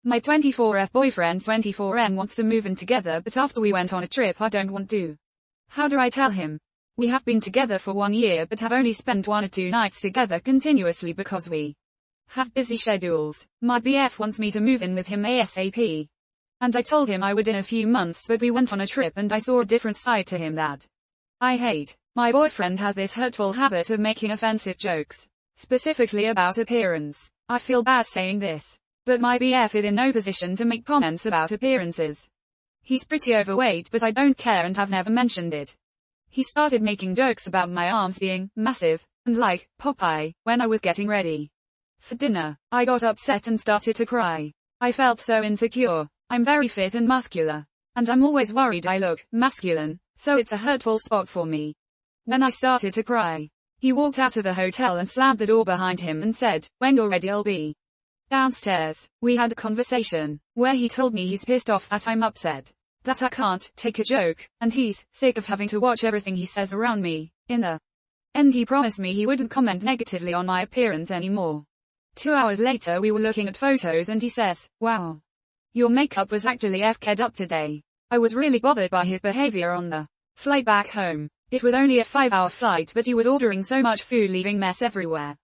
My 24F boyfriend 24M wants to move in together, but after we went on a trip I don't want to. How do I tell him? We have been together for 1 year but have only spent 1 or 2 nights together continuously because we have busy schedules. My BF wants me to move in with him ASAP. And I told him I would in a few months, but we went on a trip and I saw a different side to him that I hate. My boyfriend has this hurtful habit of making offensive jokes, specifically about appearance. I feel bad saying this, but my BF is in no position to make comments about appearances. He's pretty overweight but I don't care and have never mentioned it. He started making jokes about my arms being massive and like Popeye when I was getting ready for dinner. I got upset and started to cry. I felt so insecure. I'm very fit and muscular, and I'm always worried I look masculine, so it's a hurtful spot for me. When I started to cry, he walked out of the hotel and slammed the door behind him and said, "When you're ready I'll be downstairs." We had a conversation where he told me he's pissed off that I'm upset, that I can't take a joke, and he's sick of having to watch everything he says around me. In the end he promised me he wouldn't comment negatively on my appearance anymore. 2 hours later we were looking at photos and he says, "Wow, your makeup was actually FK'd up today." I was really bothered by his behavior on the flight back home. It was only a 5-hour flight but he was ordering so much food leaving mess everywhere.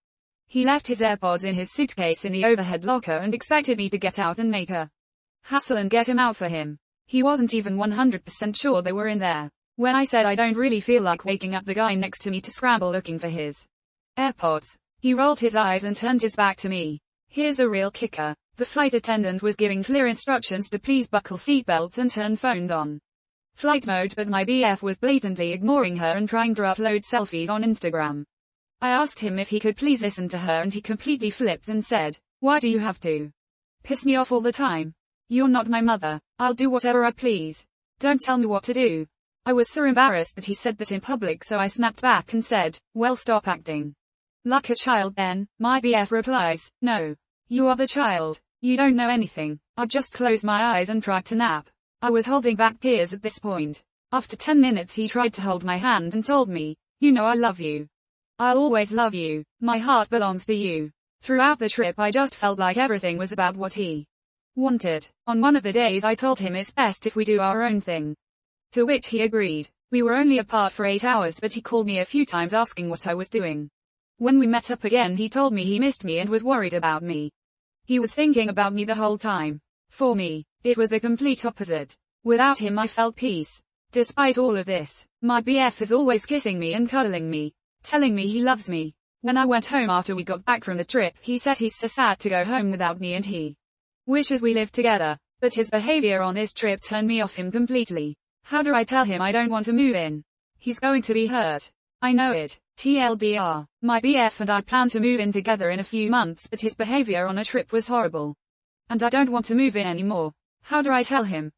He left his AirPods in his suitcase in the overhead locker and excited me to get out and make a hassle and get him out for him. He wasn't even 100% sure they were in there. When I said I don't really feel like waking up the guy next to me to scramble looking for his AirPods, he rolled his eyes and turned his back to me. Here's a real kicker. The flight attendant was giving clear instructions to please buckle seatbelts and turn phones on flight mode, but my BF was blatantly ignoring her and trying to upload selfies on Instagram. I asked him if he could please listen to her and he completely flipped and said, "Why do you have to piss me off all the time? You're not my mother. I'll do whatever I please. Don't tell me what to do." I was so embarrassed that he said that in public, so I snapped back and said, "Well, stop acting like a child then." My BF replies, "No. You are the child. You don't know anything." I just closed my eyes and tried to nap. I was holding back tears at this point. After 10 minutes he tried to hold my hand and told me, "You know I love you. I'll always love you. My heart belongs to you." Throughout the trip I just felt like everything was about what he wanted. On one of the days I told him it's best if we do our own thing, to which he agreed. We were only apart for 8 hours but he called me a few times asking what I was doing. When we met up again he told me he missed me and was worried about me. He was thinking about me the whole time. For me, it was the complete opposite. Without him I felt peace. Despite all of this, my BF is always kissing me and cuddling me, telling me he loves me. When I went home after we got back from the trip, he said he's so sad to go home without me and he wishes we lived together. But his behavior on this trip turned me off him completely. How do I tell him I don't want to move in? He's going to be hurt. I know it. TLDR. My BF and I plan to move in together in a few months, but his behavior on a trip was horrible. And I don't want to move in anymore. How do I tell him?